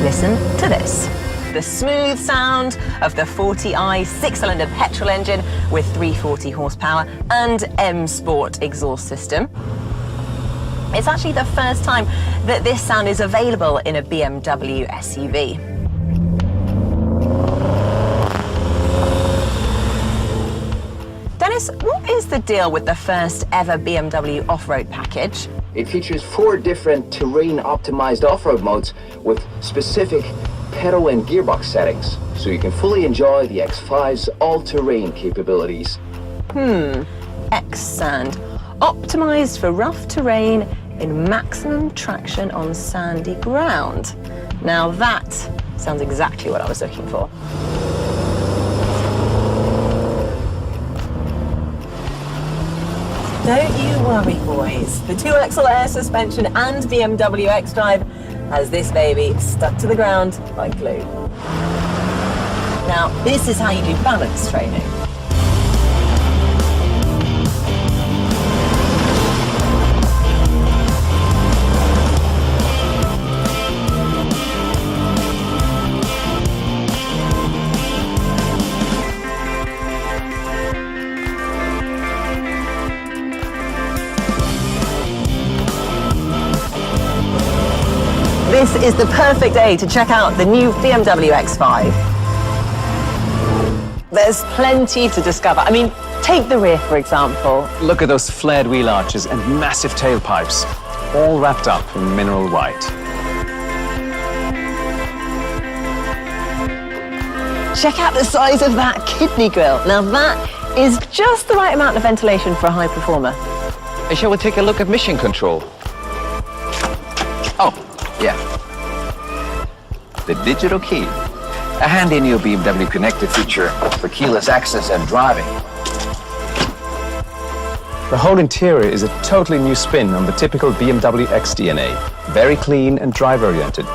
Listen to this. The smooth sound of the 40i 6-cylinder petrol engine with 340 horsepower and M Sport exhaust system. It's actually the first time that this sound is available in a BMW SUV. Dennis, what is the deal with the first ever BMW off-road package? It features 4 different terrain-optimized off-road modes with specific pedal and gearbox settings, so you can fully enjoy the X5's all-terrain capabilities. X-Sand. Optimized for rough terrain in maximum traction on sandy ground. Now that sounds exactly what I was looking for. Don't you worry, boys. The 2-axle air suspension and BMW X5 has this baby stuck to the ground like glue. Now, this is how you do balance training. This is the perfect day to check out the new BMW X5. There's plenty to discover. I mean, take the rear, for example. Look at those flared wheel arches and massive tailpipes, all wrapped up in mineral white. Check out the size of that kidney grille. Now that is just the right amount of ventilation for a high performer. And shall we take a look at mission control? Oh, yeah. The digital key. A handy new BMW connected feature for keyless access and driving. The whole interior is a totally new spin on the typical BMW X DNA. Very clean and drive-oriented,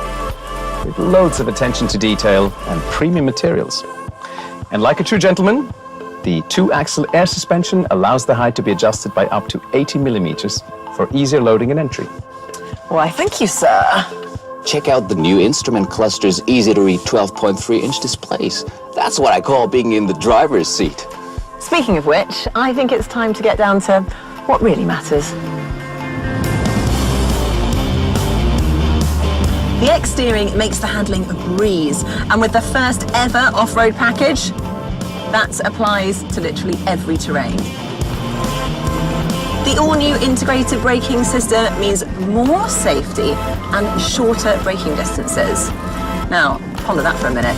with loads of attention to detail and premium materials. And like a true gentleman, the 2-axle air suspension allows the height to be adjusted by up to 80 millimeters for easier loading and entry. Why, thank you, sir. Check out the new instrument cluster's easy-to-read 12.3-inch displays. That's what I call being in the driver's seat. Speaking of which, I think it's time to get down to what really matters. The X steering makes the handling a breeze, and with the first ever off-road package, that applies to literally every terrain. The all-new integrated braking system means more safety and shorter braking distances. Now, ponder that for a minute.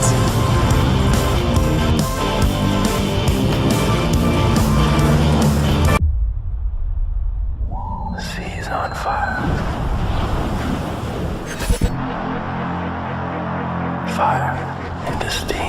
The sea's on fire. Fire into steam.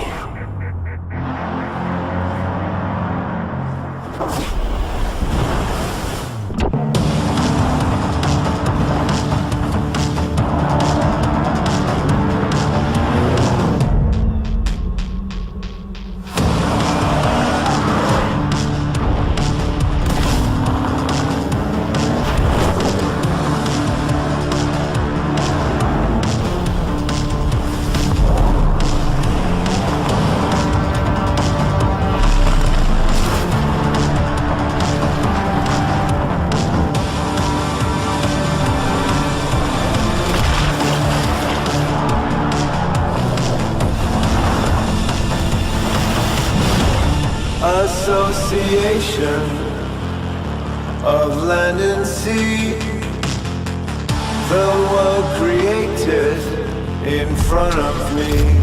Association of land and sea, the world created in front of me.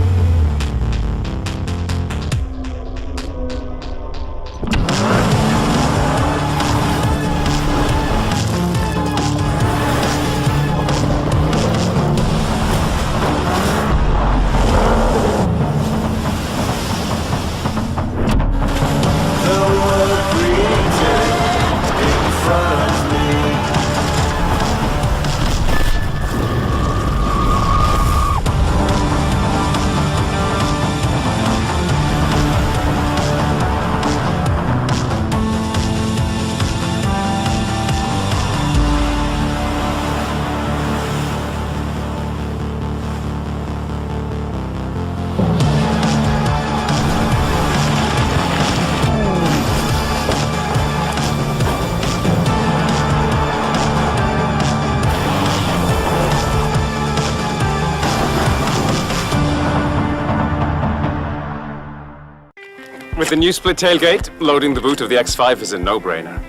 With the new split tailgate, loading the boot of the X5 is a no-brainer.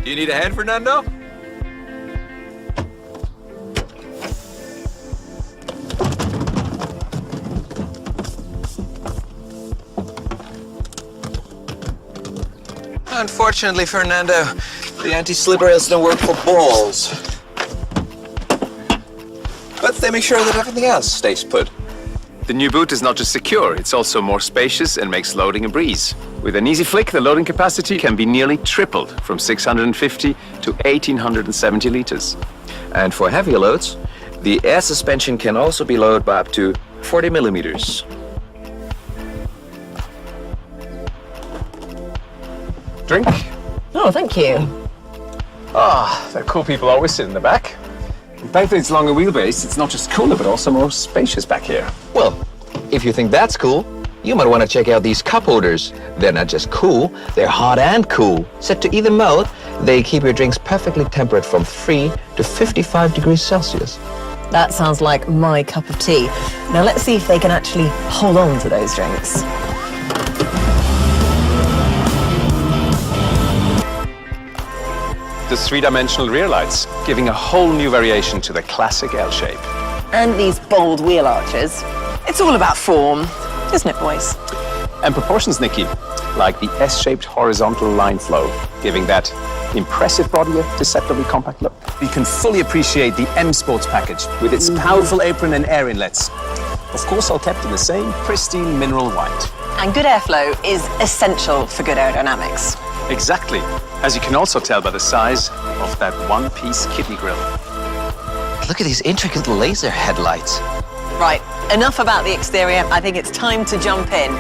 Do you need a hand, Fernando? Unfortunately, Fernando, the anti-slip rails don't work for balls. But they make sure that everything else stays put. The new boot is not just secure, it's also more spacious and makes loading a breeze. With an easy flick, the loading capacity can be nearly tripled from 650 to 1870 liters. And for heavier loads, the air suspension can also be lowered by up to 40 millimeters. Drink? Oh, thank you. The cool people always sit in the back. And thankfully it's longer wheelbase, it's not just cooler but also more spacious back here. Well, if you think that's cool, you might want to check out these cup holders. They're not just cool, they're hot and cool. Set to either mode, they keep your drinks perfectly temperate from 3 to 55 degrees Celsius. That sounds like my cup of tea. Now let's see if they can actually hold on to those drinks. The three-dimensional rear lights, giving a whole new variation to the classic L shape. And these bold wheel arches. It's all about form, isn't it, boys? And proportions, Nikki, like the S-shaped horizontal line flow, giving that impressive body a deceptively compact look. You can fully appreciate the M Sports package with its powerful apron and air inlets. Of course, all kept in the same pristine mineral white. And good airflow is essential for good aerodynamics. Exactly, as you can also tell by the size of that one-piece kidney grille. Look at these intricate laser headlights. Right, enough about the exterior. I think it's time to jump in